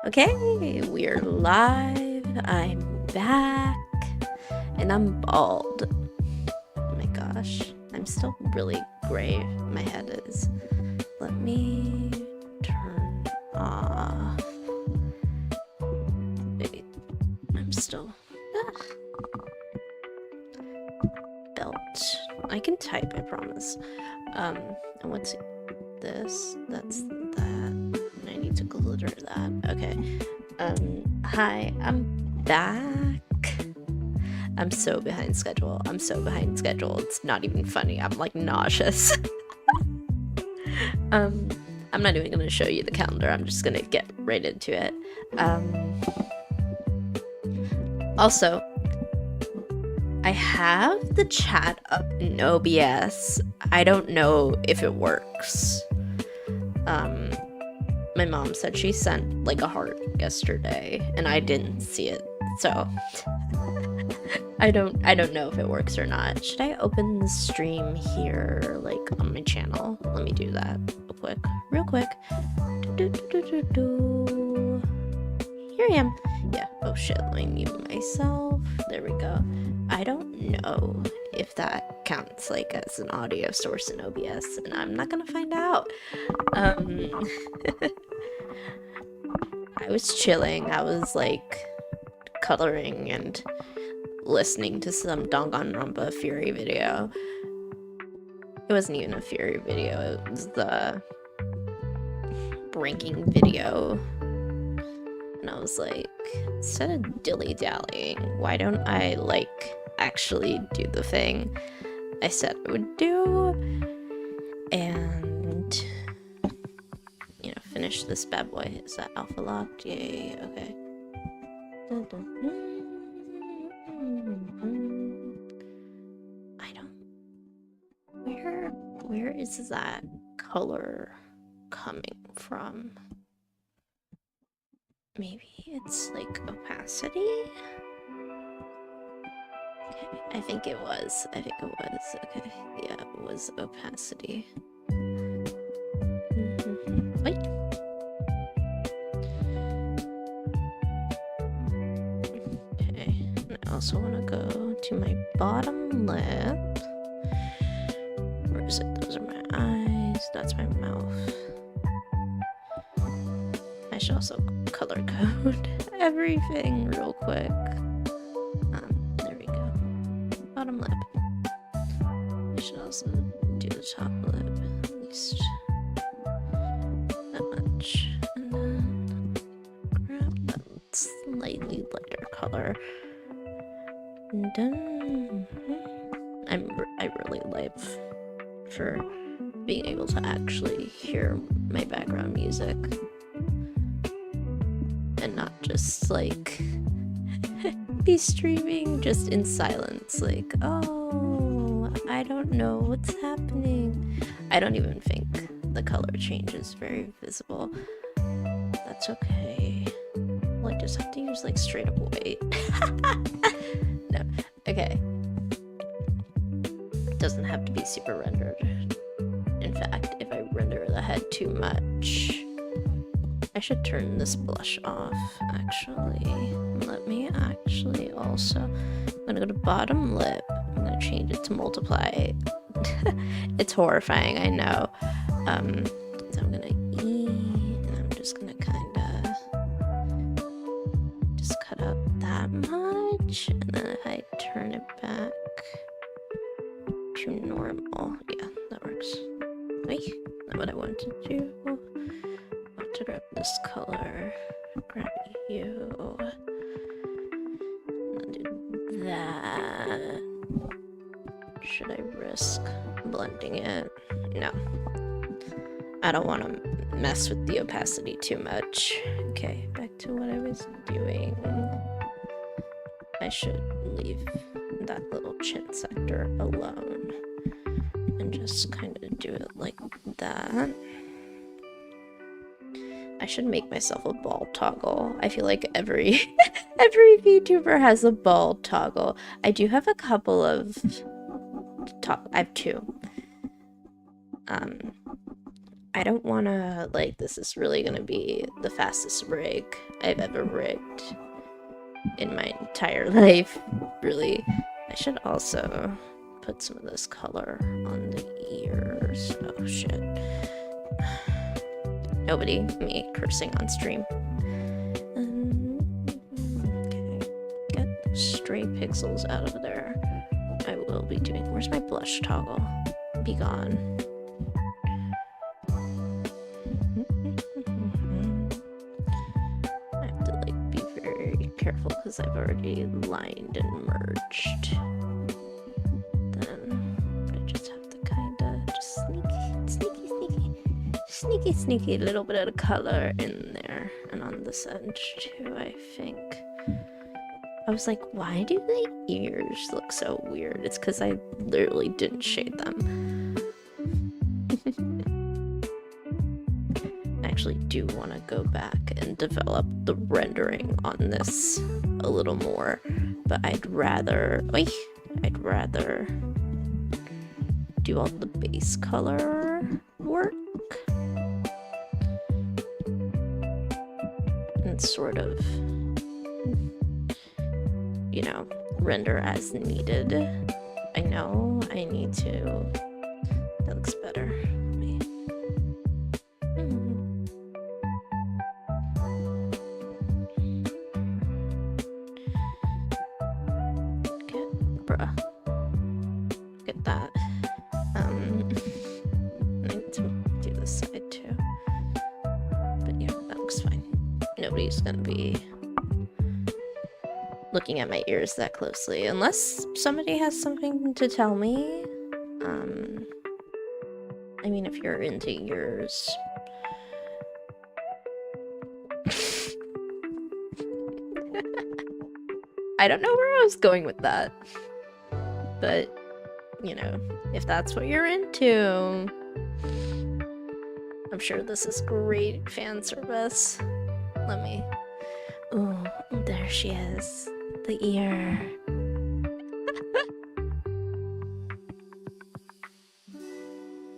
Okay, we're live. I'm back. And I'm bald. Oh my gosh. I'm still really gray. My head is. Let me turn off. Wait, I'm still. Belt. I can type, I promise. And what's this? That's that. I need to glitter that. Okay. Hi, I'm back. I'm so behind schedule. It's not even funny. I'm like nauseous. I'm not even gonna show you the calendar. I'm just gonna get right into it. Also, I have the chat up in OBS. I don't know if it works. My mom said she sent like a heart yesterday and I didn't see it. So I don't know if it works or not. Should I open the stream here like on my channel? Let me do that real quick. Here I am. Yeah. Oh shit, let me mute myself. There we go. I don't know if that counts like as an audio source in OBS, and I'm not gonna find out. I was chilling. I was like coloring and listening to some Danganronpa Fury video. It wasn't even a Fury video, it was the ranking video. And I was like, instead of dilly-dallying, why don't I like actually do the thing I said I would do? And you know, finish this bad boy. Is that alpha locked? Yay, okay. I don't... Where is that color coming from? Maybe it's like opacity? Okay, I think it was. Okay, yeah, it was opacity. Wait. Okay, and I also want to go to my bottom lip. Where is it? Those are my eyes. That's my mouth. I should also color code everything real quick. There we go. Bottom lip. I should also do the top lip, at least that much. And then grab that slightly lighter color. And then I really live for being able to actually hear my background music. And not just like be streaming just in silence, like, oh, I don't know what's happening. I don't even think the color change is very visible. That's okay. Well, I just have to use like straight up white. No, okay. It doesn't have to be super rendered. In fact, if I render the head too much, I should turn this blush off, actually. Let me actually also... I'm gonna go to bottom lip. I'm gonna change it to multiply. It's horrifying, I know. So I'm gonna E, and I'm just gonna kinda... just cut out that much, and then if I turn it back to normal. Yeah, that works. Wait, not what I wanted to do. To grab this color, grab you, and do that. Should I risk blending it? No. I don't want to mess with the opacity too much. Okay, back to what I was doing. I should leave that little chin sector alone and just kind of do it like that. I should make myself a ball toggle. I feel like every VTuber has a ball toggle. I do have a couple of I have two. I don't wanna, like, this is really gonna be the fastest rig I've ever rigged in my entire life, really. I should also put some of this color on the ears. Oh shit. Nobody, me cursing on stream. Okay, get the stray pixels out of there. I will be doing. Where's my blush toggle? Be gone. I have to like be very careful because I've already lined and merged. Then I just have to kind of just sneaky little bit of color in there and on this edge too. I think. I was like, why do the ears look so weird? It's because I literally didn't shade them. I actually do want to go back and develop the rendering on this a little more, but I'd rather do all the base color work and sort of, you know, render as needed. I know I need to. That looks better. Okay, bruh. Get that. I need to do this side too. But yeah, that looks fine. Nobody's gonna be looking at my ears that closely unless somebody has something to tell me. I mean, if you're into ears, I don't know where I was going with that, but you know, if that's what you're into, I'm sure this is great fan service. Let me. Oh, there she is. The ear.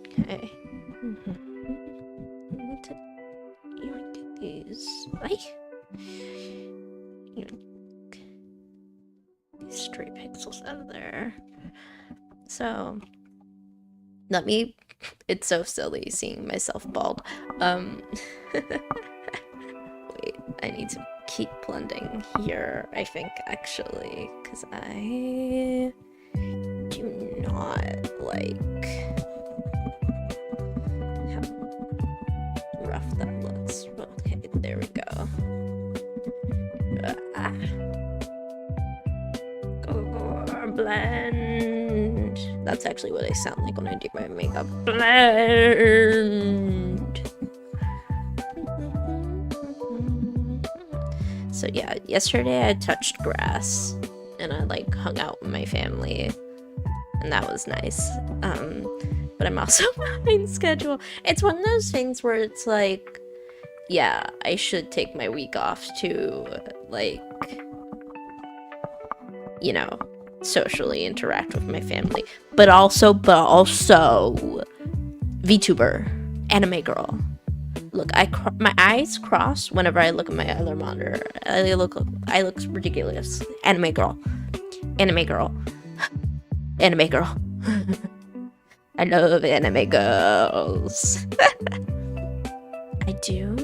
Okay. I need to get these. These stray pixels out of there. So, let me. It's so silly seeing myself bald. Wait, I need to keep blending here, I think, actually, because I do not like how rough that looks. Okay, there we go. Blend. That's actually what I sound like when I do my makeup. Blend. So yeah, yesterday I touched grass and I like hung out with my family and that was nice. But I'm also behind schedule. It's one of those things where it's like, yeah, I should take my week off to like, you know, socially interact with my family, but also VTuber, anime girl. Look, my eyes cross whenever I look at my other monitor. I look ridiculous. Anime girl, anime girl, anime girl. I love anime girls. I do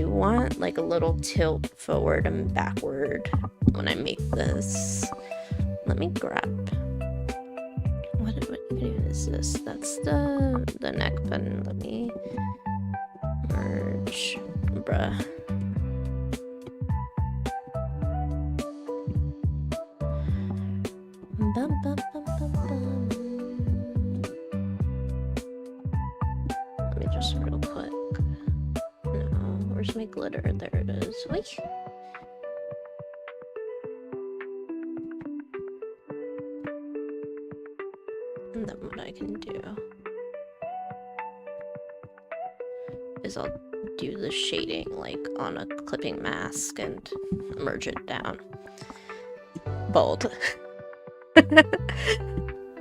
want like a little tilt forward and backward when I make this. Let me grab. What even is this? That's the neck button. Let me merge, bruh. Bum, bum, bum, bum, bum. Let me just real quick. No, where's my glitter? There it is. Wait. And then what I can do is I'll do the shading like on a clipping mask and merge it down. Bold.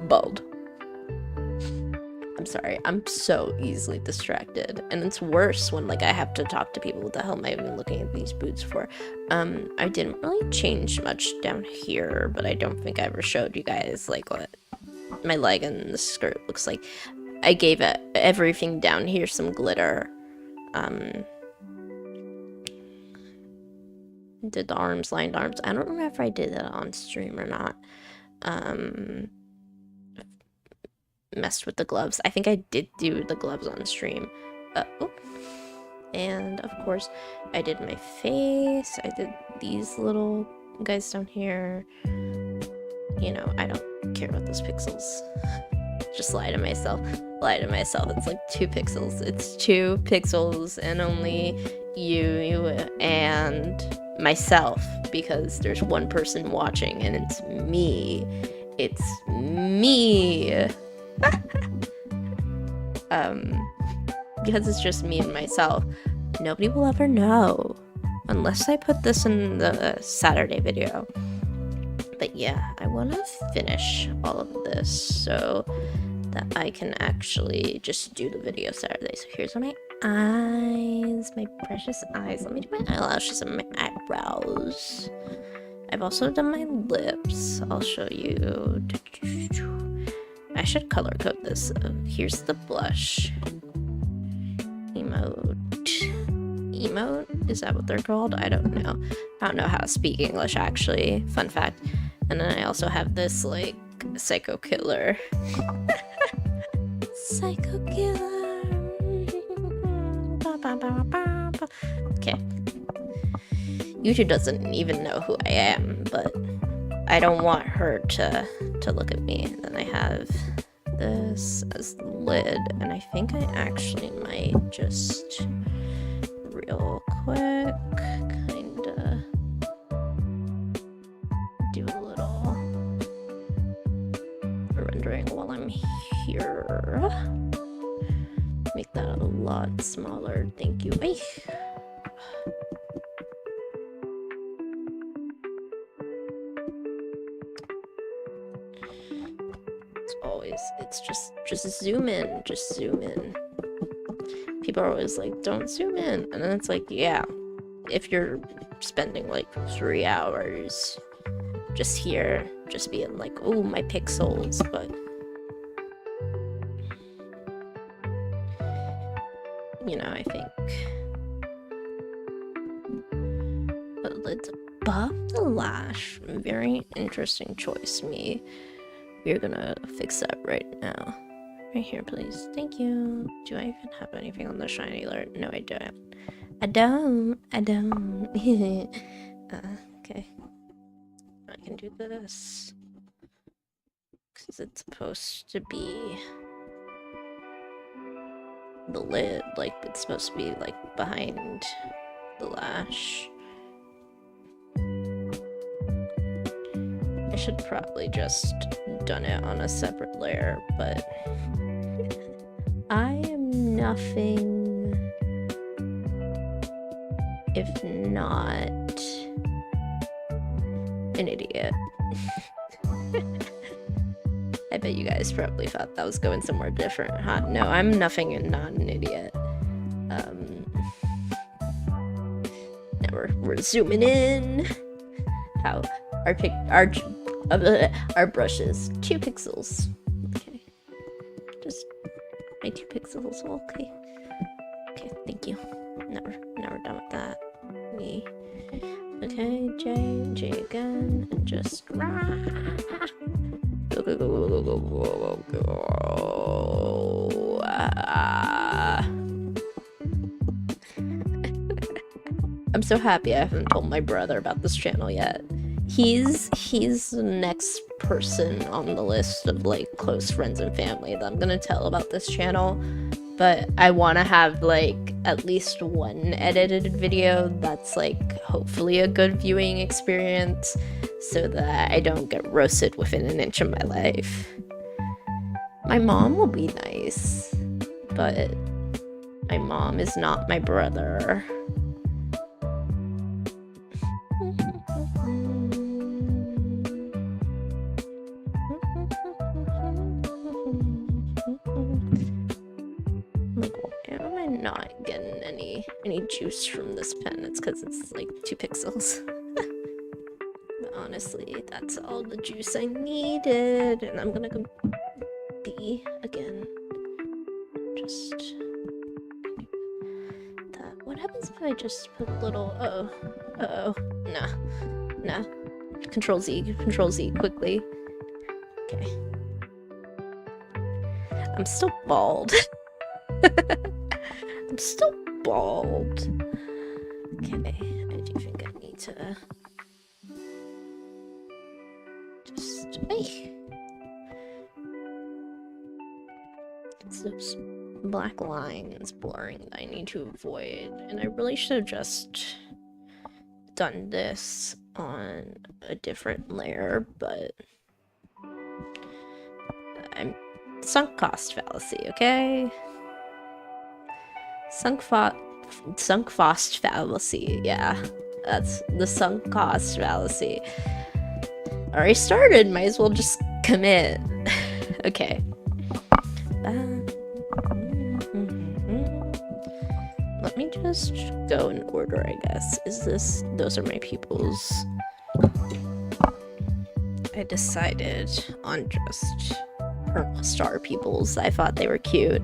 Bold. I'm sorry, I'm so easily distracted. And it's worse when, like, I have to talk to people. What the hell am I even looking at these boots for? I didn't really change much down here, but I don't think I ever showed you guys, like, what my leg and the skirt looks like. I gave everything down here some glitter. Did the arms, lined arms. I don't remember if I did that on stream or not. Messed with the gloves. I think I did do the gloves on stream. And of course, I did my face. I did these little guys down here. You know, I don't care about those pixels. Just lie to myself. Lie to myself. It's like 2 pixels. It's 2 pixels and only you and myself, because there's one person watching and it's me. It's me. Because it's just me and myself. Nobody will ever know unless I put this in the Saturday video. But yeah, I want to finish all of this so that I can actually just do the video Saturday. So here's my eyes, my precious eyes. Let me do my eyelashes and my eyebrows. I've also done my lips. I'll show you. I should color code this. Here's the blush. Emote. Emote? Is that what they're called? I don't know. I don't know how to speak English, actually. Fun fact. And then I also have this, like, psycho killer. Psycho killer. Okay. YouTube doesn't even know who I am, but I don't want her to look at me. And then I have this as the lid, and I think I actually might just real quick kinda do a little rendering while I'm here. Make that a lot smaller. Thank you. Ay. It's just zoom in, just zoom in. People are always like, don't zoom in. And then it's like, yeah, if you're spending like 3 hours just here, just being like, oh, my pixels, but you know, I think let's buff the lash. Very interesting choice, me. We're gonna fix that right now. Right here, please. Thank you. Do I even have anything on the shiny alert? No, I don't. I don't. Okay. I can do this. Because it's supposed to be the lid. Like, it's supposed to be, like, behind the lash. I should probably just done it on a separate layer, but I am nothing if not an idiot. I bet you guys probably thought that was going somewhere different, huh? No, I'm nothing and not an idiot. Now we're zooming in. How our brushes, 2 pixels. Okay, just my 2 pixels. Okay, thank you. Never done with that. Me. Okay, J again, and just go. I'm so happy I haven't told my brother about this channel yet. He's the next person on the list of, like, close friends and family that I'm gonna tell about this channel. But I want to have, like, at least one edited video that's, like, hopefully a good viewing experience, so that I don't get roasted within an inch of my life. My mom will be nice, but my mom is not my brother. not getting any juice from this pen, it's because it's like 2 pixels. But honestly, that's all the juice I needed, and I'm gonna go B again. Just that. What happens if I just put a little? Nah. Control Z quickly. Okay. I'm still bald. I'm still bald. Okay, I do think I need to just it's those black lines blurring that I need to avoid, and I really should have just done this on a different layer, but I'm sunk cost fallacy, okay? Sunk cost fallacy, yeah. That's the sunk cost fallacy. Already started, might as well just commit. Okay. Let me just go in order, I guess. Those are my pupils. I decided on just star pupils. I thought they were cute.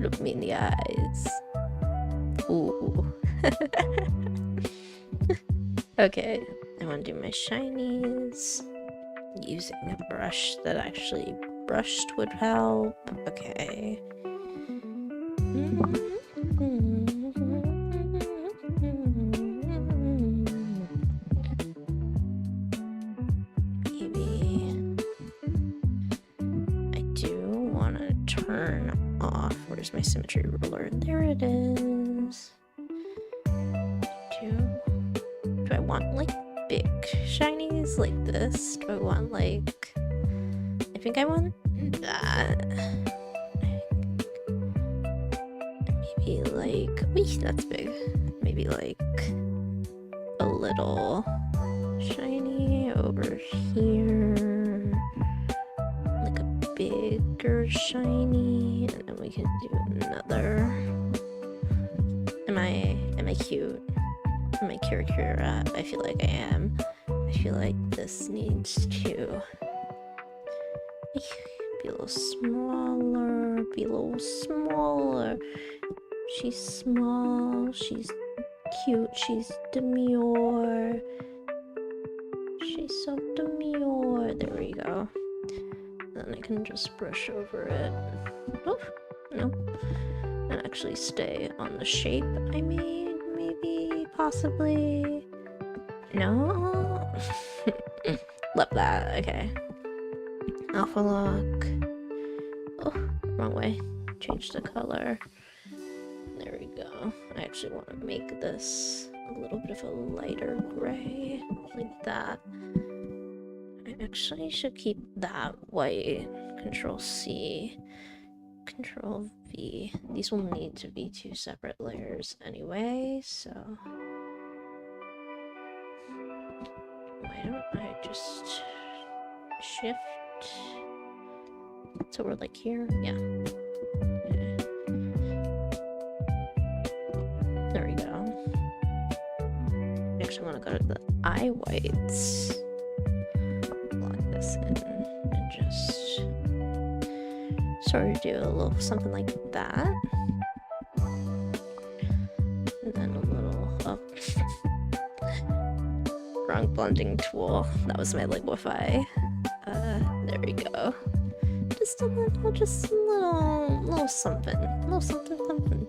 Look me in the eyes. Ooh. Okay, I want to do my shinies using a brush that actually brushed would help. Okay. Where's my symmetry ruler? There it is. Do I want like big shinies like this? Do I want like... I think I want that. Maybe like... Wee, that's big. Maybe like a little shiny over here. Like a bigger shiny, and then we can do another. Am I cute? Am I Kira? I feel like I am. I feel like this needs to be a little smaller, She's small, she's cute, she's demure. She's so demure. There we go. Then I can just brush over it. Oh, no. And actually stay on the shape I made, maybe, possibly. No? Love that, okay. Alpha lock. Oh, wrong way. Change the color. There we go. I actually want to make this a little bit of a lighter gray, like that. I actually should keep that white. Control C, Control V. These will need to be 2 separate layers anyway, so why don't I just shift so we're like here? Yeah. Okay. There we go. I actually want to go to the eye whites. In and just sort of do a little something like that, and then a little wrong blending tool. That was my liquify. There we go. Just a little something, little thumping.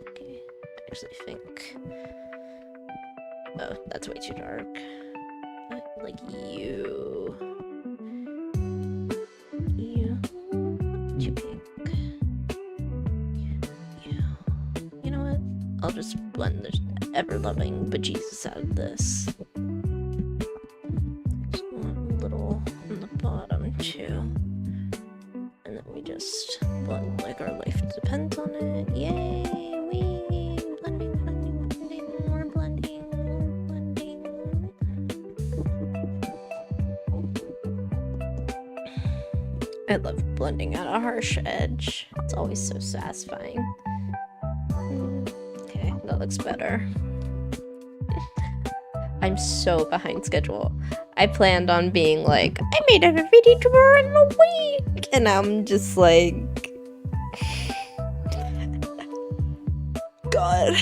Okay, I actually think. Oh, that's way too dark. Like you. Too pink. You know what? I'll just blend the ever-loving bejesus out of this. Just want a little on the bottom too. And then we just blend like our life depends on it. Yay! I love blending out a harsh edge. It's always so satisfying. Okay, that looks better. I'm so behind schedule. I planned on being like, I made a Vtuber in a week! And I'm just like... God,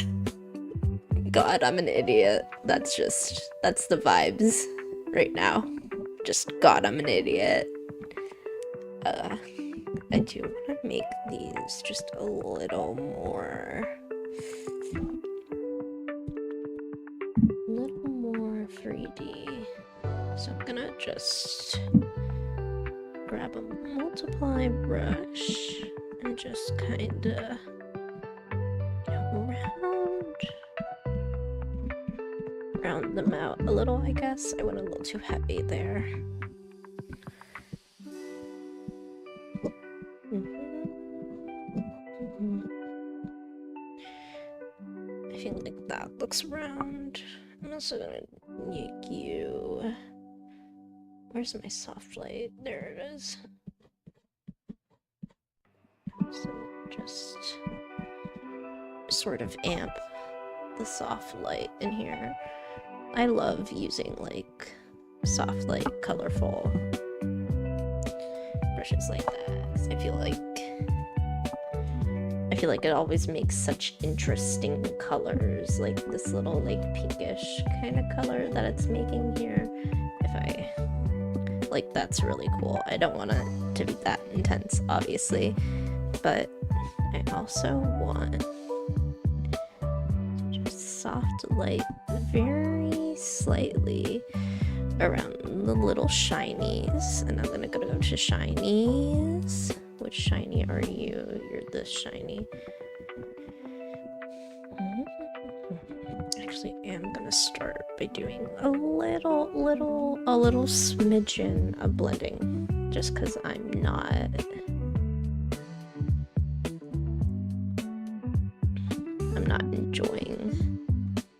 I'm an idiot. That's the vibes right now. Just, God, I'm an idiot. I do want to make these just a little more 3D. So I'm gonna just grab a multiply brush and just kinda, round them out a little, I guess. I went a little too heavy there. I feel like that looks round. I'm also gonna make you... Where's my soft light? There it is. So just sort of amp the soft light in here. I love using like soft light, colorful brushes like that, 'cause I feel like it always makes such interesting colors, like this little like pinkish kind of color that it's making here. Like, that's really cool. I don't want it to be that intense, obviously, but I also want just soft light very slightly around the little shinies, and I'm gonna go to shinies. Which shiny are you? You're this shiny. Actually, I am gonna start by doing a little smidgen of blending, just because I'm not enjoying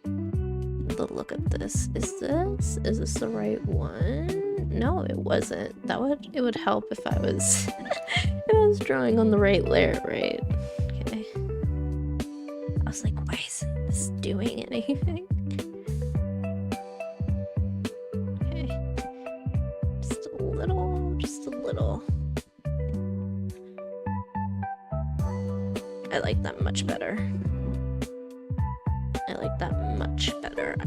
the look of this. Is this the right one? No, it wasn't. It would help if I was if I was drawing on the right layer, right? Okay. I was like, why isn't this doing anything? Okay. Just a little. I like that much better.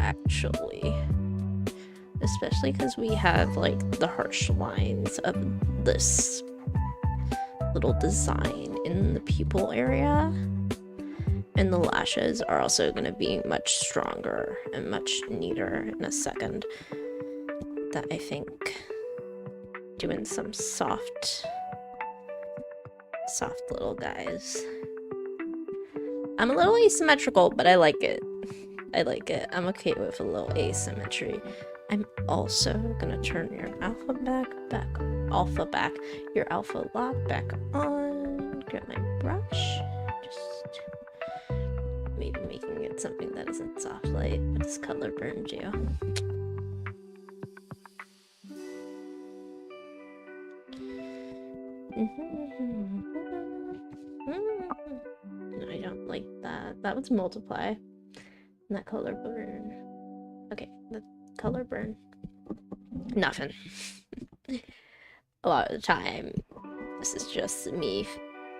Actually. Especially because we have like the harsh lines of this little design in the pupil area, and the lashes are also going to be much stronger and much neater in a second. That I think doing some soft little guys. I'm a little asymmetrical, but I like it. I'm okay with a little asymmetry. I'm also gonna turn your alpha lock back on. Grab my brush. Just maybe making it something that isn't soft light, but this color burns you. No, I don't like that. That was multiply. And that color burn. Okay, the color burn. Nothing. A lot of the time, this is just me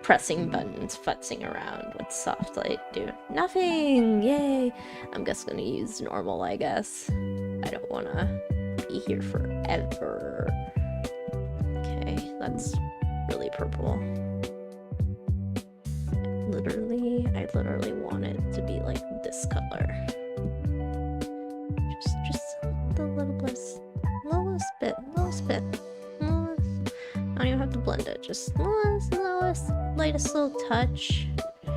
pressing buttons, futzing around with soft light. Do nothing! Yay! I'm just gonna use normal, I guess. I don't wanna be here forever. Okay, that's really purple. I literally want it to be like this color. Just the littlest bit. I don't even have to blend it, just lowest, lightest little touch. I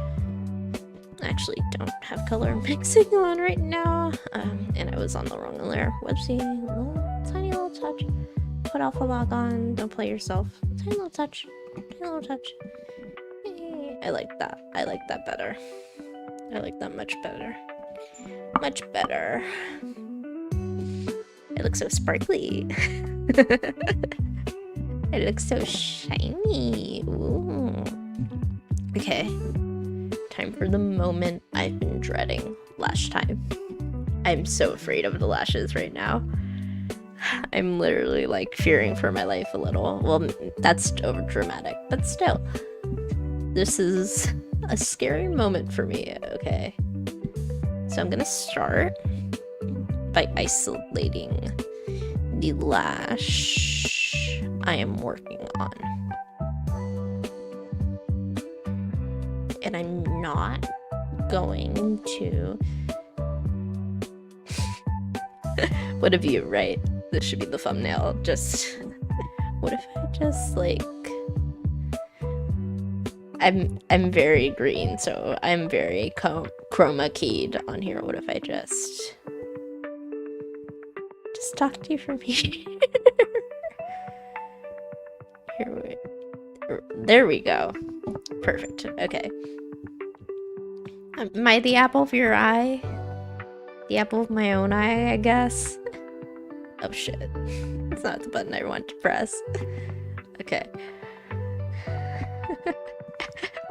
actually don't have color mixing on right now, and I was on the wrong layer. Whoopsie, tiny little touch. Put alpha lock on, don't play yourself. Tiny little touch. I like that. I like that better. I like that much better. Much better. It looks so sparkly. It looks so shiny. Ooh. Okay. Time for the moment I've been dreading lash time. I'm so afraid of the lashes right now. I'm literally like fearing for my life a little. Well, that's over dramatic, but still. This is a scary moment for me, okay? So I'm gonna start by isolating the lash I am working on. And I'm not going to... What a view, right? This should be the thumbnail. Just... What if I just, like... I'm very green, so I'm very chroma keyed on here. What if I just talk to you from here? There we go. Perfect. Okay. Am I the apple of your eye? The apple of my own eye, I guess. Oh shit. It's not the button I want to press. Okay.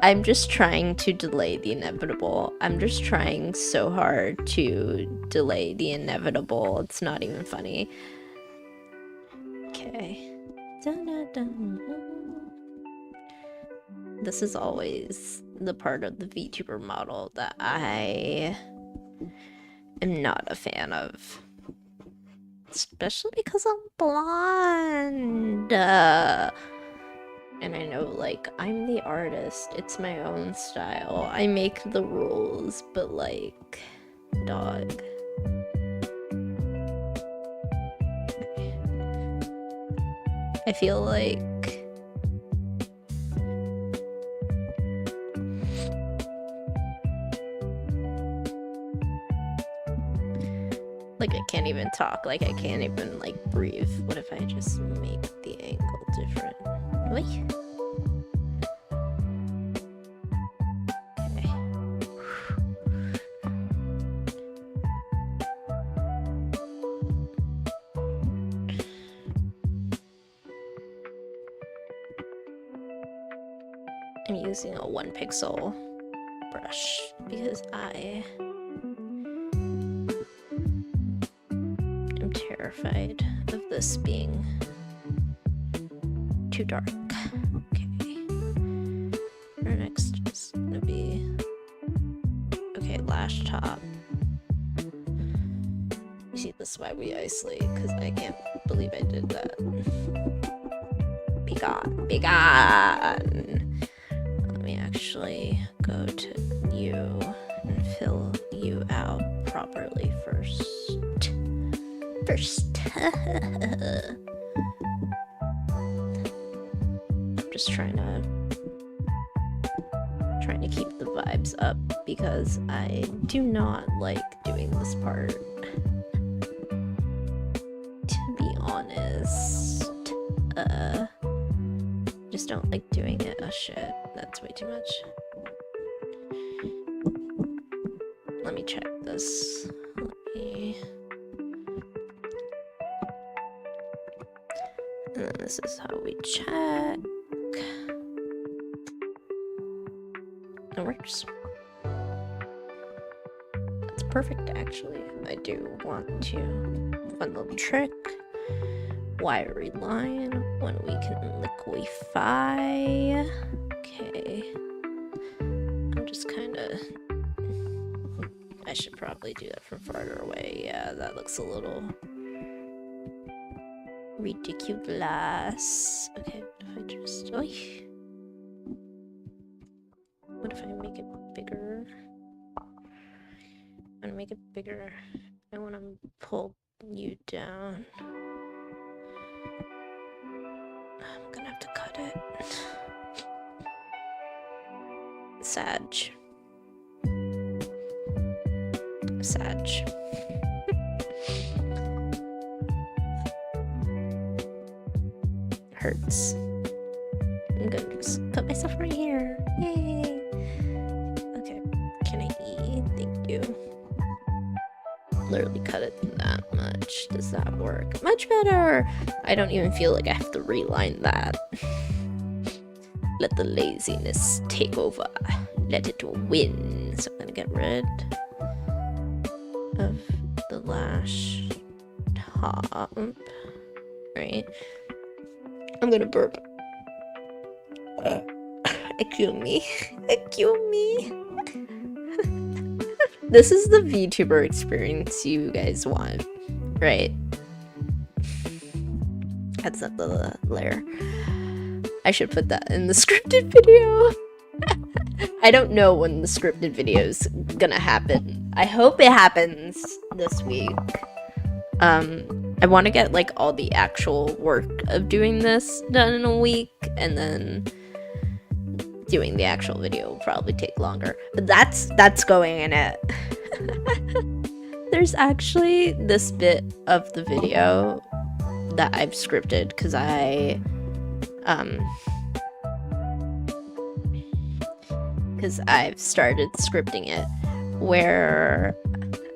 I'm just trying to delay the inevitable. I'm just trying so hard to delay the inevitable. It's not even funny. Okay. This is always the part of the VTuber model that I am not a fan of. Especially because I'm blonde. And I know, like, I'm the artist. It's my own style. I make the rules, but, like, dog. I feel like... Like, I can't even talk. Like, I can't even, like, breathe. What if I just make the angle different? Wait. Okay. I'm using a 1 pixel brush because I am terrified of this being too dark. Okay. Our next is gonna be... Okay, lash top. You see, this is why we isolate, because I can't believe I did that. Be gone. Be gone! Let me actually go to you and fill you out properly first. Just trying to keep the vibes up because I do not like doing this part. To be honest, just don't like doing it. Oh shit, that's way too much. Let me check this. And then this is how we check. It works. That's perfect, actually. I do want to... Fun little trick. Wiry line when we can liquefy. Okay. I'm just kind of... I should probably do that from farther away. Yeah, that looks a little... ridiculous. Okay, what if I just... Oy. What if I make it bigger? I'm gonna make it bigger. I want to pull you down. I'm gonna have to cut it. Sag. Hurts. I'm gonna just put myself right here. Yay! Okay, can I eat? Thank you. Literally cut it that much. much does that work? Much better! I don't even feel like I have to reline that. Let the laziness take over. Let it win. So I'm gonna get rid of the lash top. Right? I'm gonna burp. Excuse me. Excuse me. This is the VTuber experience you guys want, right? That's not the layer. I should put that in the scripted video. I don't know when the scripted video is gonna happen. I hope it happens this week. I want to get like all the actual work of doing this done in a week, and then doing the actual video will probably take longer, but that's going in it. There's actually this bit of the video that I've scripted because I've started scripting it, where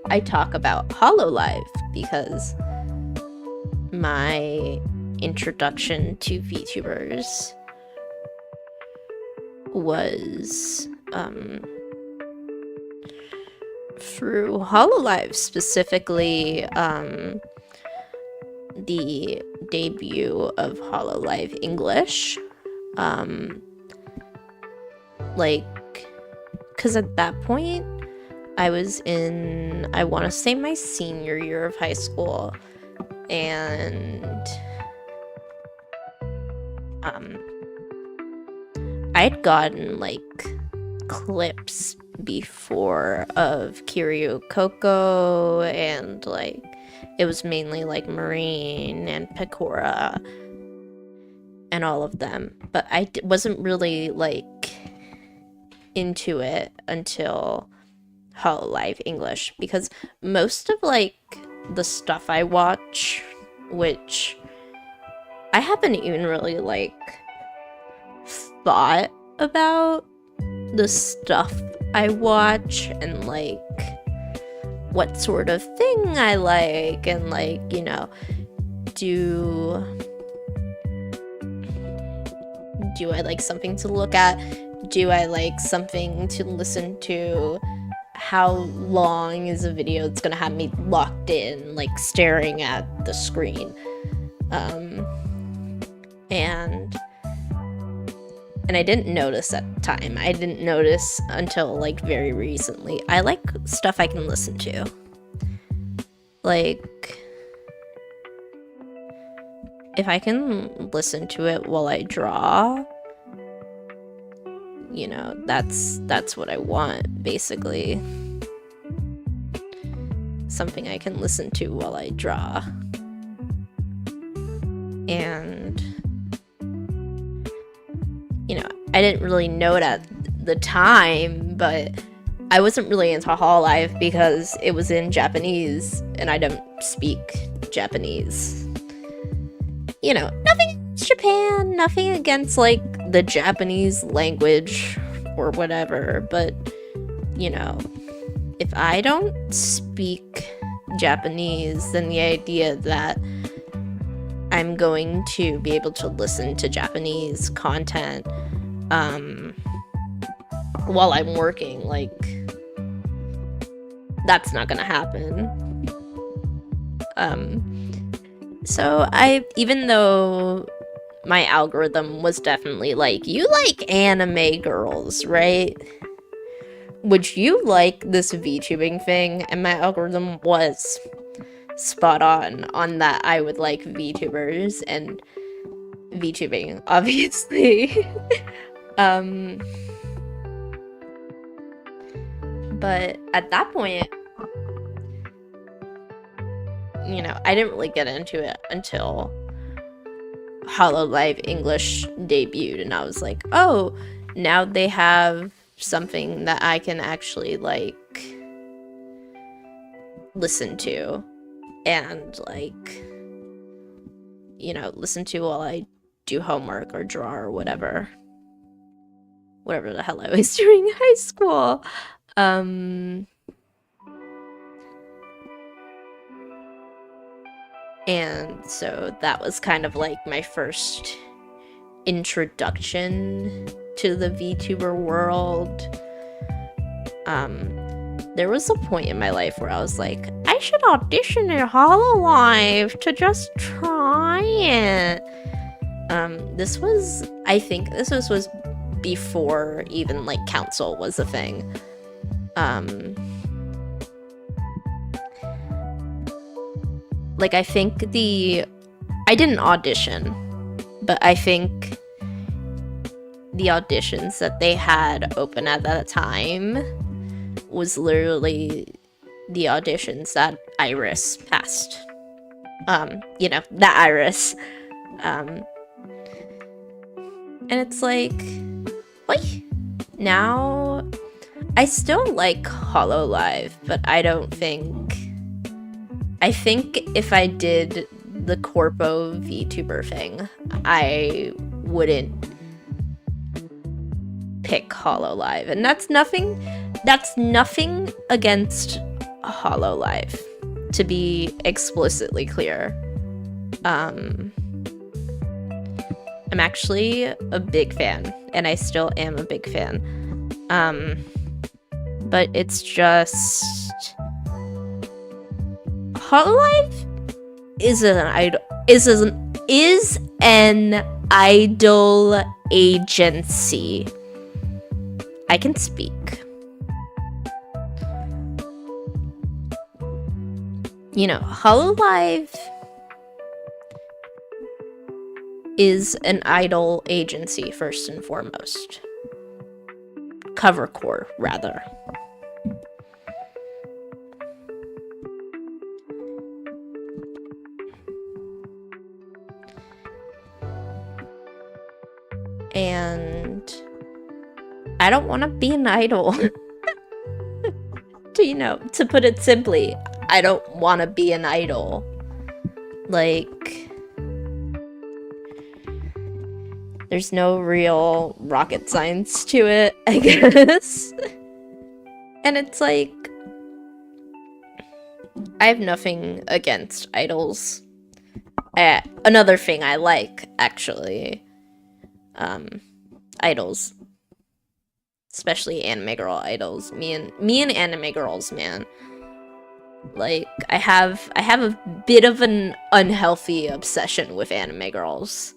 I talk about HoloLive, because my introduction to VTubers was through HoloLive, specifically the debut of HoloLive English. Because at that point I was in, I want to say, my senior year of high school, and I'd gotten like clips before of Kiryu Coco, and like it was mainly like Marine and Pecora and all of them, but I wasn't really like into it until HoloLive English, because most of like the stuff I watch, which I haven't even really like thought about the stuff I watch and like what sort of thing I like, and like, you know, do I like something to look at? Do I like something to listen to? How long is a video that's gonna have me locked in, like staring at the screen? And I didn't notice at the time. I didn't notice until like very recently. I like stuff I can listen to. Like, if I can listen to it while I draw, you know, that's what I want, basically. Something I can listen to while I draw. And, you know, I didn't really know it at the time, but I wasn't really into HoloLive because it was in Japanese, and I don't speak Japanese. You know, nothing against Japan, nothing against, like, the Japanese language or whatever, but, you know, if I don't speak Japanese, then the idea that I'm going to be able to listen to Japanese content while I'm working, like, that's not gonna happen. So even though my algorithm was definitely like, you like anime girls, right? Would you like this VTubing thing? And my algorithm was spot on that I would like VTubers and VTubing, obviously. But at that point, you know, I didn't really get into it until HoloLive English debuted, and I was like, oh, now they have something that I can actually, like, listen to and, like, you know, listen to while I do homework or draw or whatever the hell I was doing in high school. And so that was kind of like my first introduction to the VTuber world. There was a point in my life where I was like, I should audition at Hololive to just try it. I think this was before even like council was a thing. Like I didn't audition, but I think the auditions that they had open at that time was literally the auditions that Iris passed. That Iris. And it's like, what? Now, I still like Hololive, but I think if I did the Corpo VTuber thing, I wouldn't pick Hololive. And that's nothing against Hololive, to be explicitly clear. I'm actually a big fan, and I still am a big fan. But it's just Hololive is an idol agency. I can speak. Hololive is an idol agency first and foremost. Covercore, rather. And I don't want to be an idol. To put it simply, I don't want to be an idol. Like, there's no real rocket science to it, I guess. And it's like, I have nothing against idols. Another thing I like, actually, idols. Especially anime girl idols. Me and anime girls, man. Like, I have a bit of an unhealthy obsession with anime girls.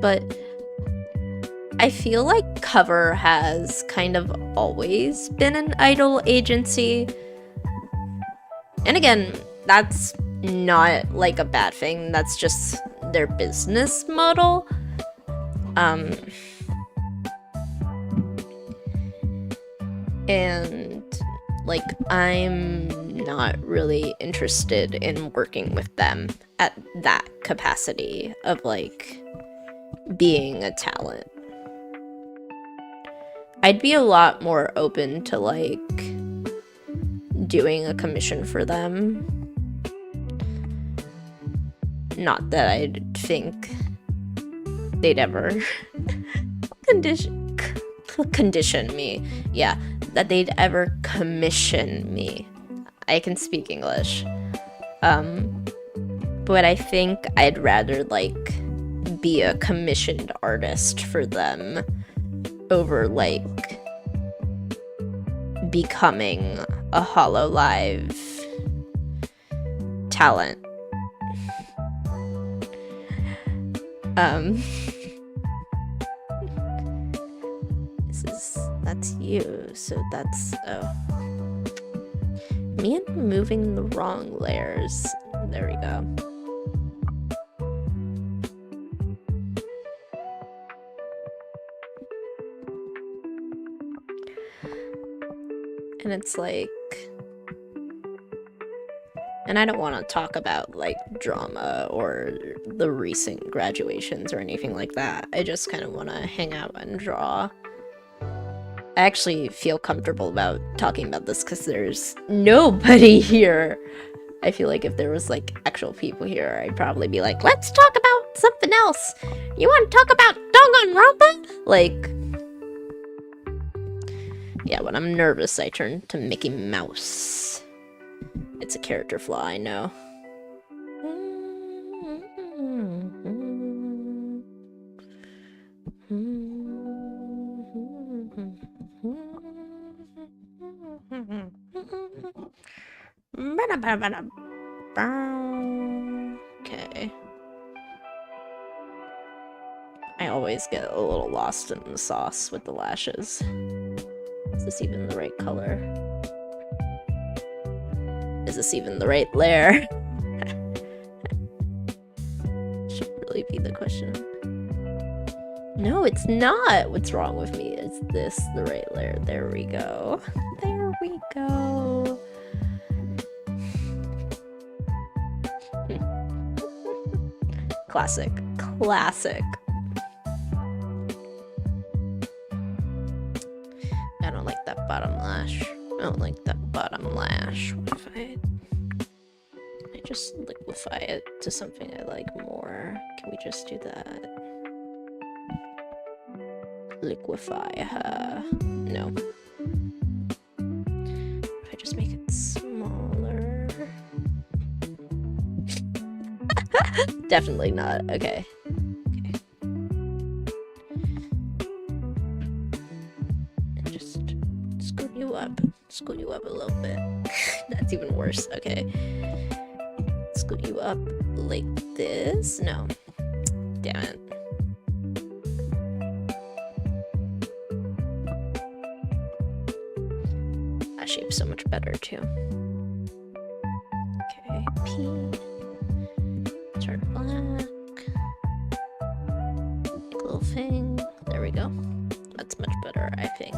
But I feel like Cover has kind of always been an idol agency. And again, that's not like a bad thing, that's just their business model. And like, I'm not really interested in working with them at that capacity of like being a talent. I'd be a lot more open to like doing a commission for them. Not that I'd think they'd ever condition me. Yeah, that they'd ever commission me. I can speak English. But I think I'd rather like be a commissioned artist for them over like becoming a Hololive talent. That's you, so that's, me and moving the wrong layers. There we go. And it's like, and I don't want to talk about like drama or the recent graduations or anything like that. I just kind of want to hang out and draw. I actually feel comfortable about talking about this because there's nobody here. I feel like if there was like actual people here, I'd probably be like, let's talk about something else. You want to talk about Danganronpa? Like, Yeah, when I'm nervous, I turn to Mickey Mouse. It's a character flaw, I know. Okay. I always get a little lost in the sauce with the lashes. Is this even the right color? Is this even the right layer? Should really be the question. No, it's not. What's wrong with me? Is this the right layer? There we go. There we go. Classic. Classic. I don't like that bottom lash. I don't like that bottom lash. What if I just liquefy it to something I like more? Can we just do that? Liquefy her. No. If I just make it smaller. Definitely not. Okay. And just scoot you up. Scoot you up a little bit. That's even worse. Okay. Scoot you up like this. No. Damn it. That shape's so much better too. Okay. P. Turn black. Make a little thing. There we go. That's much better, I think.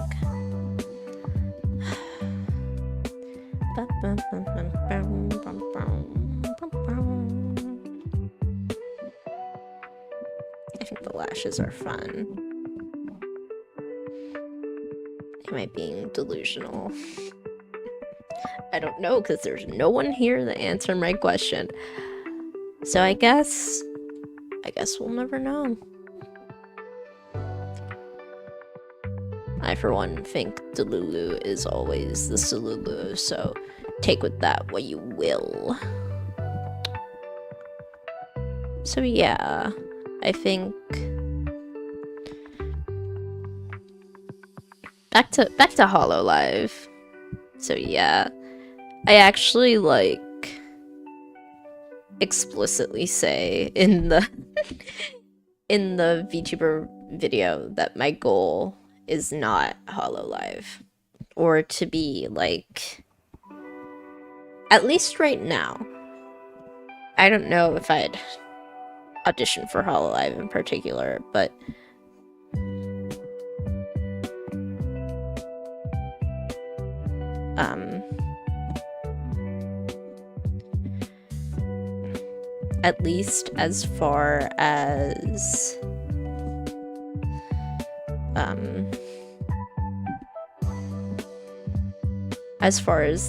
I think the lashes are fun. Am I being delusional? I don't know, because there's no one here to answer my question. So I guess we'll never know. I, for one, think Delulu is always the Salulu, so take with that what you will. So yeah, I think back to Hololive. So yeah, I actually like explicitly say in the in the VTuber video that my goal is not Hololive, or to be like, at least right now. I don't know if I'd audition for Hololive in particular, but at least as far as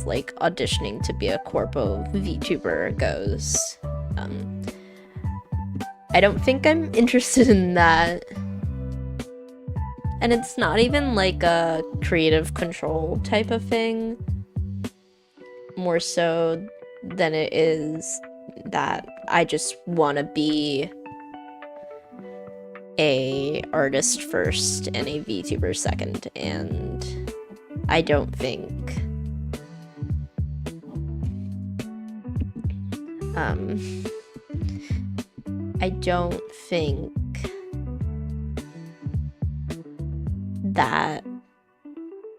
like auditioning to be a corpo VTuber goes, I don't think I'm interested in that. And it's not even like a creative control type of thing, more so than it is that I just want to be a artist first and a VTuber second, and I don't think that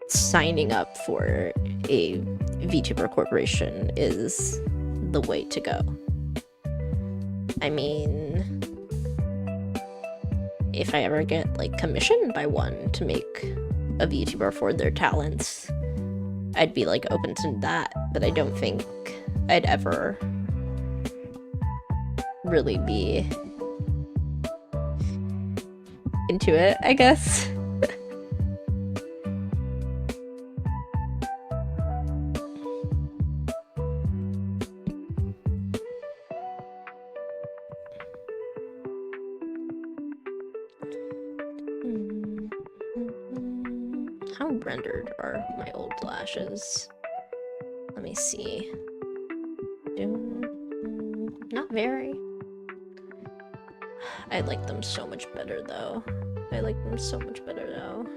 signing up for a VTuber corporation is the way to go. I mean, if I ever get like commissioned by one to make a VTuber for their talents, I'd be like open to that, but I don't think I'd ever really be into it, I guess. How rendered are my old lashes? Let me see. Not very. I like them so much better though. I like them so much better though.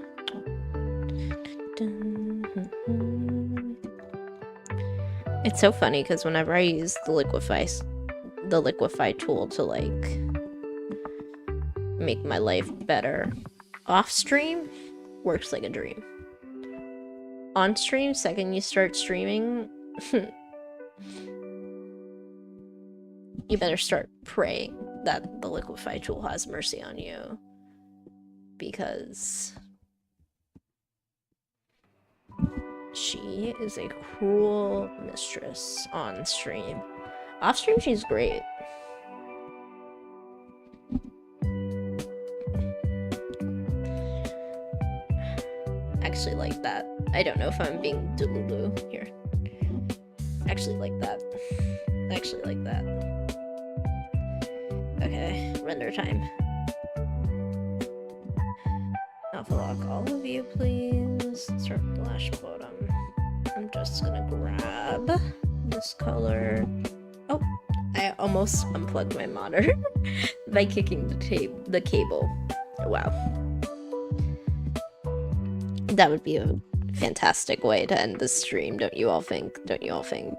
It's so funny because whenever I use the liquify tool to like make my life better, off stream works like a dream. On stream, second you start streaming, you better start praying that the liquify tool has mercy on you, because she is a cruel mistress on stream. Off stream, she's great. Actually like that. I don't know if I'm being delulu here. Actually like that. Actually like that. Okay, render time. Alpha lock all of you, please. Start with the lash bottom. I'm just gonna grab this color. Oh, I almost unplugged my monitor by kicking the cable. Wow. That would be a fantastic way to end the stream, don't you all think? Don't you all think?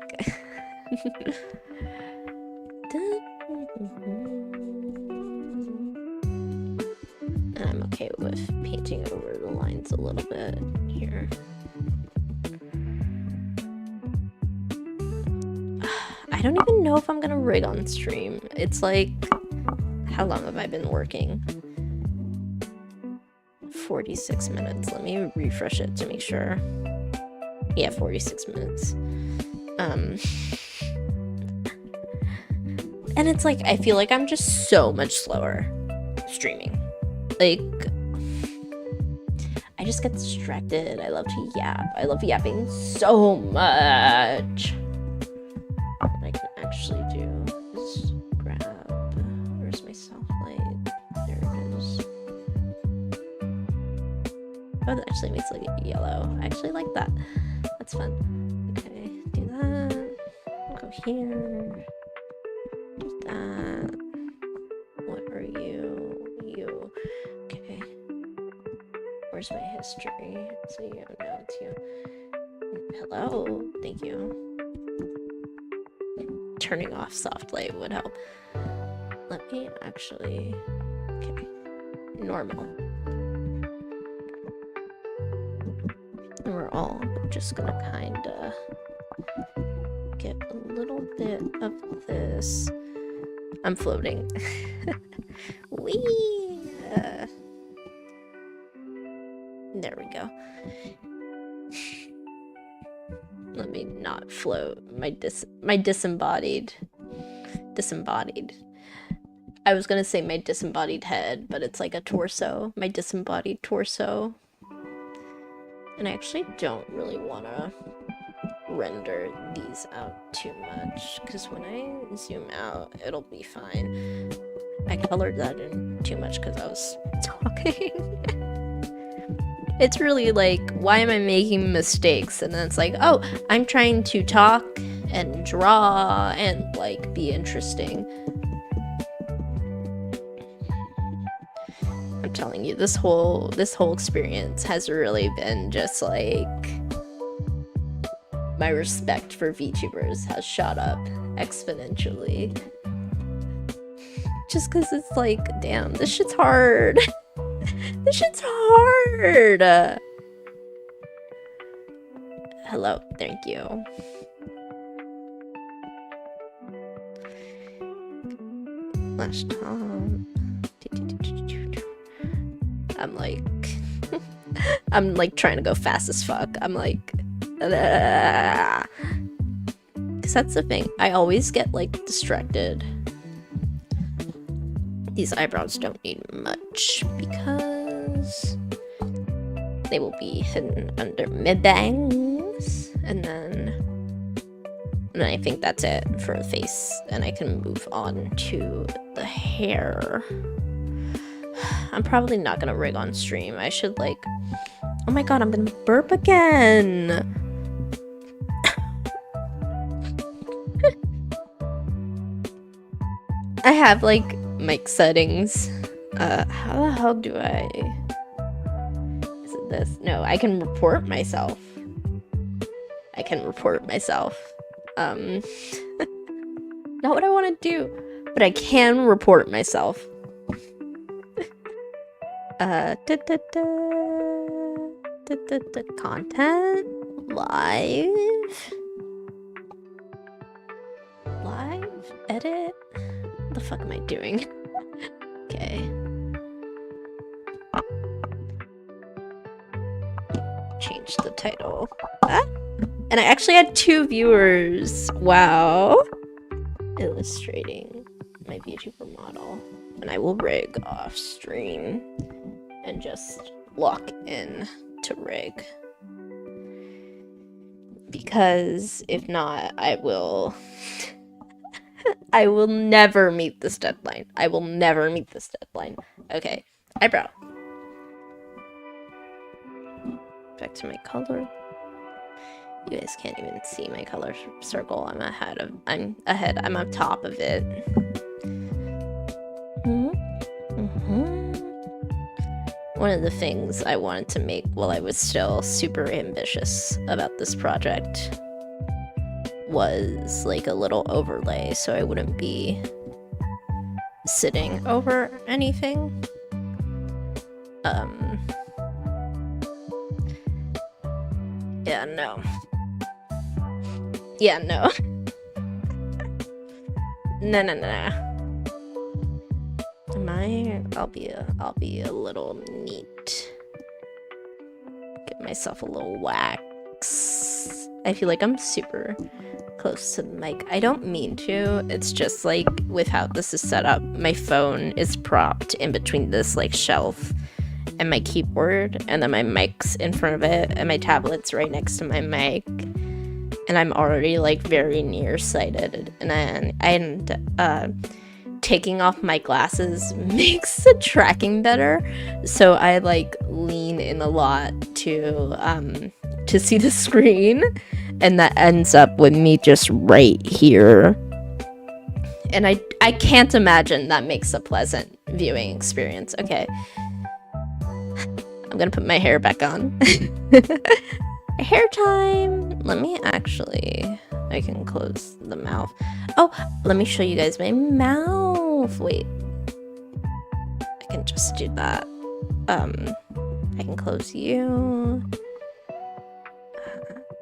And I'm okay with painting over the lines a little bit here. I don't even know if I'm gonna rig on stream. It's like, how long have I been working? 46 minutes. Let me refresh it to make sure. Yeah, 46 minutes. And it's like, I feel like I'm just so much slower streaming. Like, I just get distracted. I love to yap. I love yapping so much. What I can actually do is grab, where's my soft light? There it is. Oh, that actually makes it like yellow. I actually like that. That's fun. Okay, do that. Go here. Do that. What are you? You. Okay. Where's my history? So you know it's you. Hello. Thank you. Turning off soft light would help. Let me actually. Okay. Normal. And we're all just gonna kinda get a little bit of this. I'm floating. Whee! There we go. Let me not float. My disembodied. I was gonna say my disembodied head, but it's like a torso. My disembodied torso. And I actually don't really want to render these out too much, because when I zoom out, it'll be fine. I colored that in too much because I was talking. It's really like, why am I making mistakes? And then it's like, oh, I'm trying to talk and draw and like be interesting. I'm telling you, this whole experience has really been just like, my respect for VTubers has shot up exponentially. Just because it's like, damn, this shit's hard. This shit's hard. Hello, thank you. Last time. I'm like trying to go fast as fuck. I'm like, because that's the thing. I always get like distracted. These eyebrows don't need much because they will be hidden under mid bangs, and then I think that's it for the face, and I can move on to the hair. I'm probably not gonna rig on stream. I should like Oh my god, I'm gonna burp again. I have like mic settings. How the hell do I... Is it this? No, I can report myself. Not what I want to do, but I can report myself. Content? Live? Edit? What the fuck am I doing? Okay. Change the title. Ah. And I actually had 2 viewers. Wow. Illustrating my VTuber model. And I will rig off stream and just lock in to rig. Because if not, I will never meet this deadline. Okay, eyebrow. Back to my color. You guys can't even see my color circle. I'm on top of it. One of the things I wanted to make while I was still super ambitious about this project was like a little overlay so I wouldn't be sitting over anything. Yeah, no. No. I'll be a little neat. Give myself a little wax. I feel like I'm super close to the mic. I don't mean to. It's just like with how this is set up, my phone is propped in between this like shelf and my keyboard, and then my mic's in front of it, and my tablet's right next to my mic. And I'm already like very nearsighted, and taking off my glasses makes the tracking better, so I like lean in a lot to see the screen, and that ends up with me just right here. And I can't imagine that makes a pleasant viewing experience. Okay, I'm gonna put my hair back on. Hair time. Let me actually, I can close the mouth. Oh, let me show you guys my mouth. Wait, I can just do that. I can close you.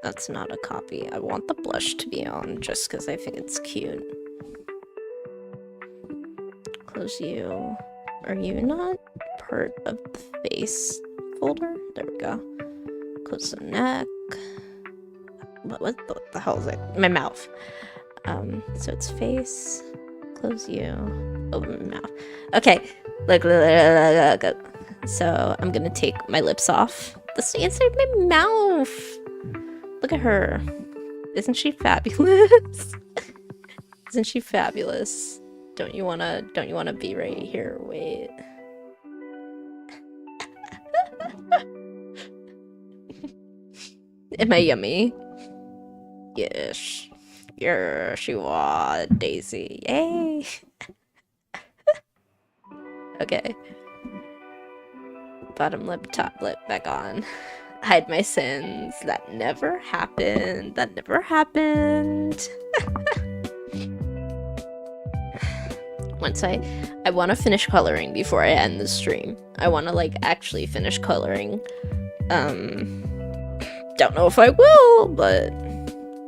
That's not a copy. I want the blush to be on just because I think it's cute. Close you. Are you not part of the face folder? There we go. Close the neck. What the hell is it? My mouth. So it's face. Close you. Open my mouth. Okay. Look. So I'm gonna take my lips off. This is inside my mouth. Look at her. Isn't she fabulous? Isn't she fabulous? Don't you wanna be right here? Wait. Am I yummy? Yes. Yes, you are, Daisy. Yay! Okay. Bottom lip, top lip, back on. Hide my sins. That never happened. Once I want to finish coloring before I end the stream. I want to like actually finish coloring. Don't know if I will, but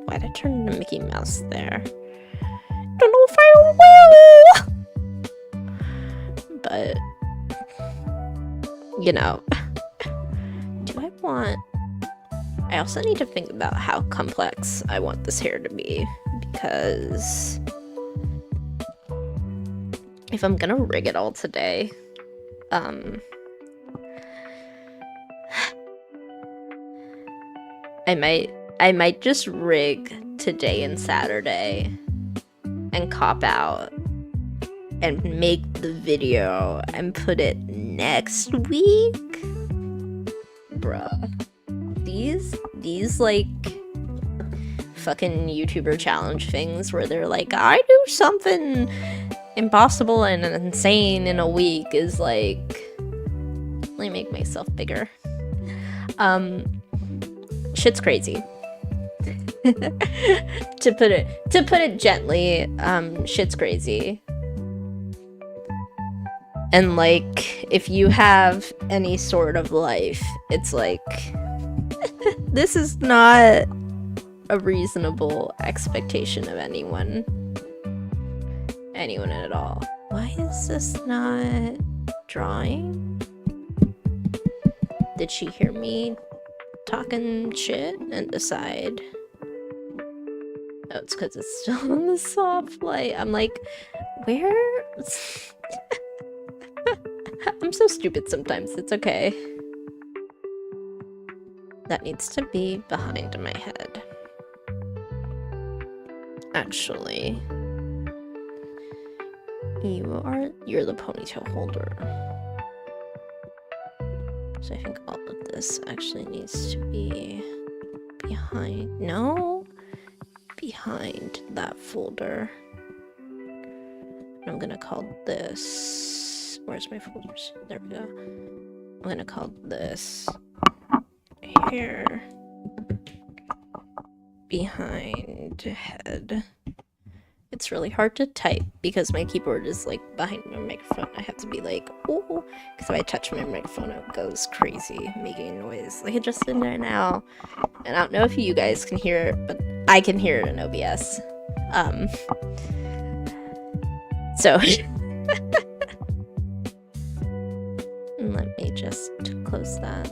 why'd I turn into Mickey Mouse there? Don't know if I will, but you know, I also need to think about how complex I want this hair to be, because if I'm gonna rig it all today, I might just rig today and Saturday and cop out and make the video and put it next week. bruh. These like fucking YouTuber challenge things where they're like, I do something impossible and insane in a week is like, let me make myself bigger. Shit's crazy. to put it gently, shit's crazy. And like, if you have any sort of life, it's like, this is not a reasonable expectation of anyone at all. Why is this not drawing? Did she hear me talking shit and decide? Oh, it's because it's still on the soft light. I'm like, where? I'm so stupid sometimes. It's okay. That needs to be behind my head. Actually, you're the ponytail holder. So I think all of this actually needs to be behind, behind that folder. I'm gonna call this, where's my folders? There we go. I'm gonna call this hair behind head. It's really hard to type because my keyboard is like behind my microphone. I have to be like, oh, because if I touch my microphone, it goes crazy, making noise like it just did right now. And I don't know if you guys can hear it, but I can hear it in OBS. So let me just close that.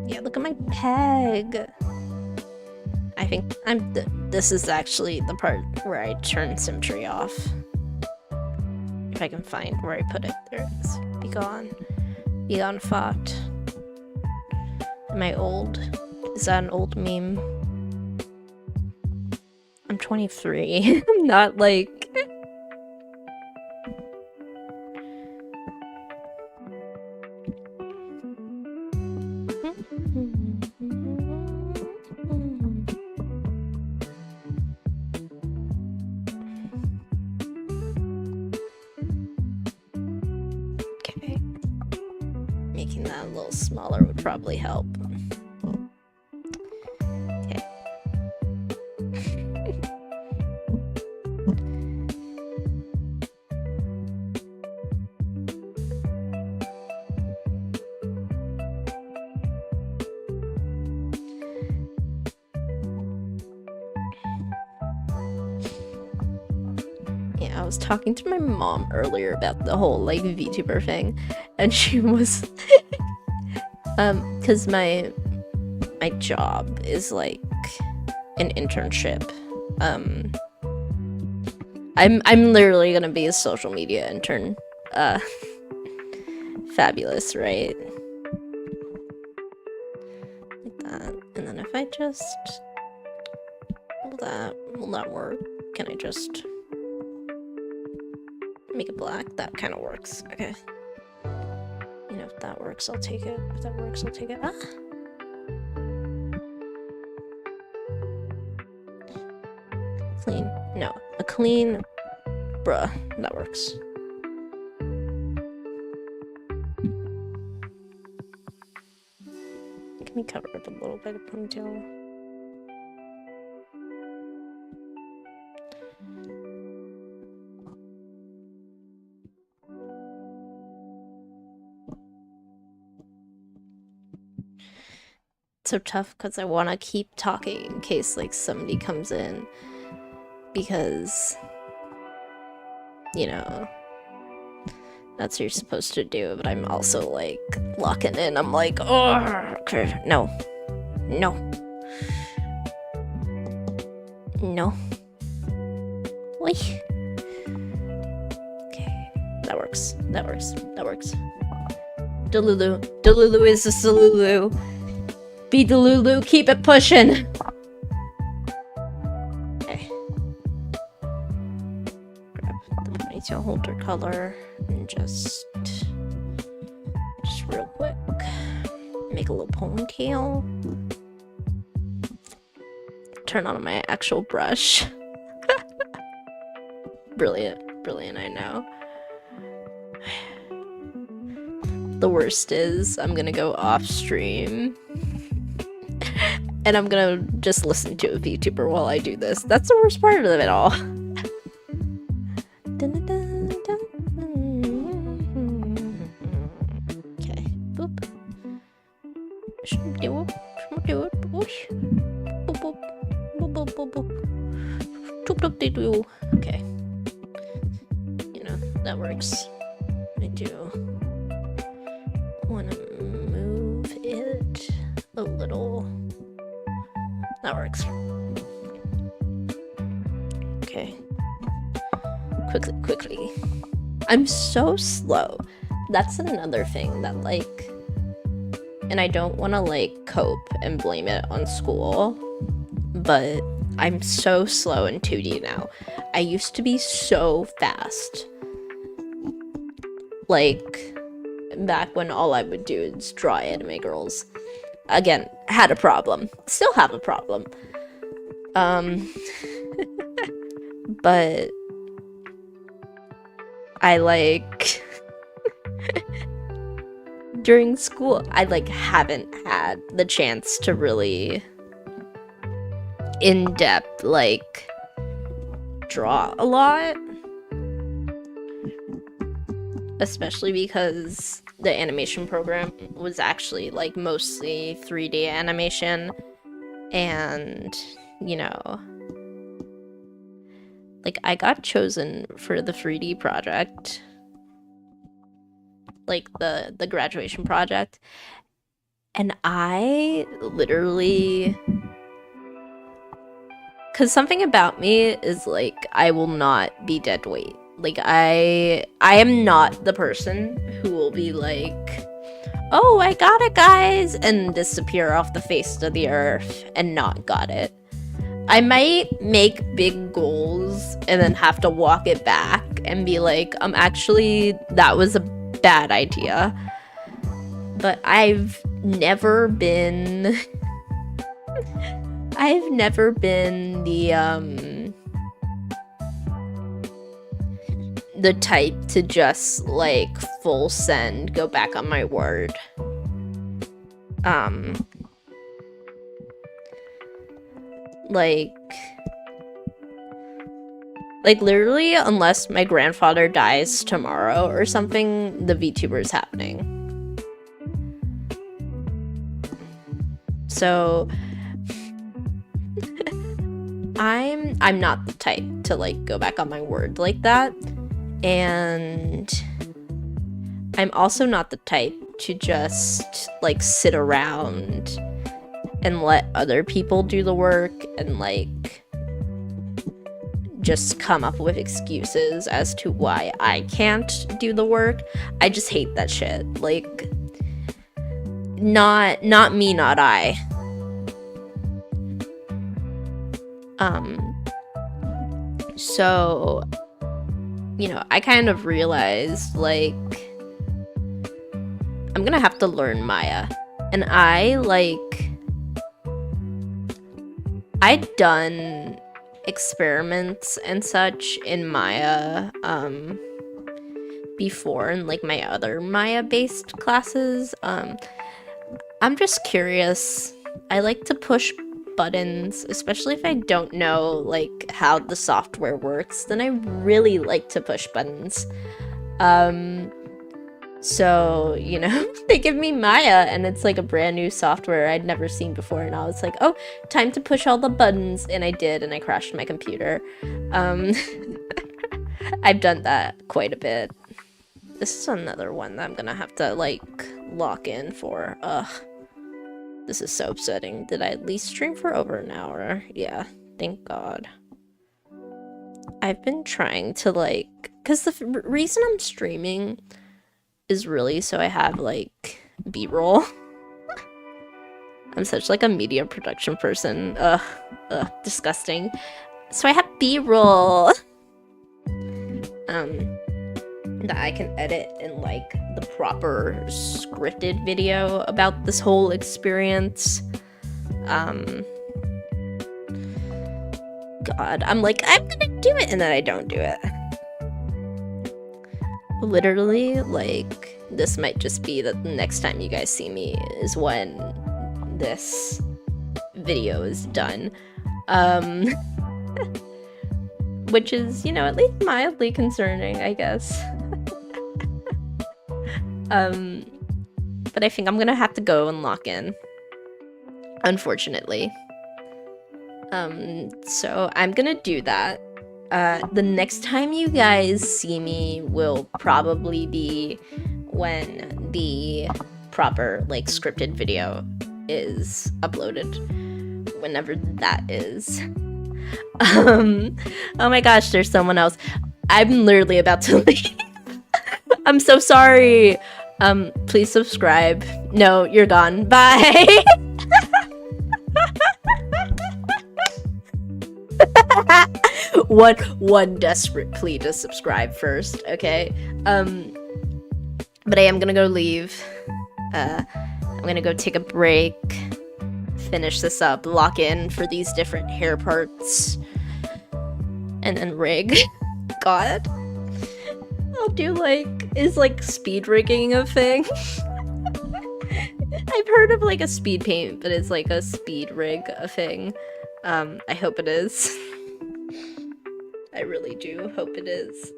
Yeah, look at my peg. I think this is actually the part where I turn symmetry off. If I can find where I put it. There it is. Be gone. Be gone, thought. Am I old? Is that an old meme? I'm 23. I'm not like... Okay. Making that a little smaller would probably help. Okay. Yeah, I was talking to my mom earlier about the whole like VTuber thing, and she was because my job is like an internship. I'm literally gonna be a social media intern. Fabulous, right? Like that. And then if I just will that work? Can I just make it black? That kind of works. Okay. You know, if that works, I'll take it. If that works, I'll take it. Ah! Clean. No. A clean... Bruh. That works. Can we cover it a little bit of ponytail? So tough because I want to keep talking in case like somebody comes in, because you know that's what you're supposed to do, but I'm also like locking in. I'm like, oh, okay, no. Oi. Okay, that works. Delulu is a Salulu. Be Delulu, keep it pushing. Okay. Grab the ponytail holder color and just like a little ponytail. Turn on my actual brush. Brilliant, I know. The worst is I'm gonna go off stream and I'm gonna just listen to a VTuber while I do this. That's the worst part of it all. Okay, boop. Okay. You know, that works. I do want to move it a little. That works. Okay. Quickly. I'm so slow. That's another thing that, like, and I don't want to, like, cope and blame it on school, but I'm so slow in 2D now. I used to be so fast. Like, back when all I would do is draw anime girls. Again, had a problem. Still have a problem. But I, like, during school, I, like, haven't had the chance to really in-depth, like, draw a lot. Especially because the animation program was actually, like, mostly 3D animation. And, you know, like, I got chosen for the 3D project. Like, the graduation project. And I literally... Because something about me is, like, I will not be dead weight. Like, I am not the person who will be like, oh, I got it, guys, and disappear off the face of the earth and not got it. I might make big goals and then have to walk it back and be like, actually, that was a bad idea. But I've never been... I've never been the type to just, like, full send, go back on my word. Like, literally, unless my grandfather dies tomorrow or something, the VTuber is happening. So... I'm not the type to, like, go back on my word like that. And I'm also not the type to just, like, sit around and let other people do the work and, like, just come up with excuses as to why I can't do the work. I just hate that shit. Like, not me, not I. So, you know, I kind of realized, like, I'm gonna have to learn Maya. And I'd done experiments and such in Maya, before in, like, my other Maya-based classes. I'm just curious. I like to push buttons, especially if I don't know, like, how the software works, then I really like to push buttons. So, you know, they give me Maya and it's like a brand new software I'd never seen before, and I was like, oh, time to push all the buttons, and I did, and I crashed my computer. I've done that quite a bit. This is another one that I'm gonna have to, like, lock in for. This is so upsetting. Did I at least stream for over an hour? Yeah, thank God. I've been trying to, like, because the reason I'm streaming is really so I have, like, B-roll. I'm such, like, a media production person. Disgusting. So I have B-roll. that I can edit in like the proper scripted video about this whole experience. God, I'm like, I'm gonna do it, and then I don't do it. Literally, like, this might just be that the next time you guys see me is when this video is done. Which is, you know, at least mildly concerning, I guess. But I think I'm gonna have to go and lock in, unfortunately. So I'm gonna do that. The next time you guys see me will probably be when the proper, like, scripted video is uploaded, whenever that is. Oh my gosh, there's someone else. I'm literally about to leave. I'm so sorry. Please subscribe. No, you're gone. Bye. One desperate plea to subscribe first, okay? But I am gonna go leave. I'm gonna go take a break, finish this up, lock in for these different hair parts, and then rig. God. I'll do like, is like speed rigging a thing? I've heard of like a speed paint, but it's like a speed rig a thing. I hope it is. I really do hope it is.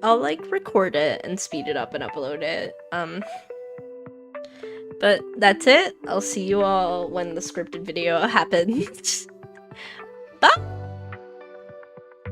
I'll like record it and speed it up and upload it. But that's it. I'll see you all when the scripted video happens. Bye!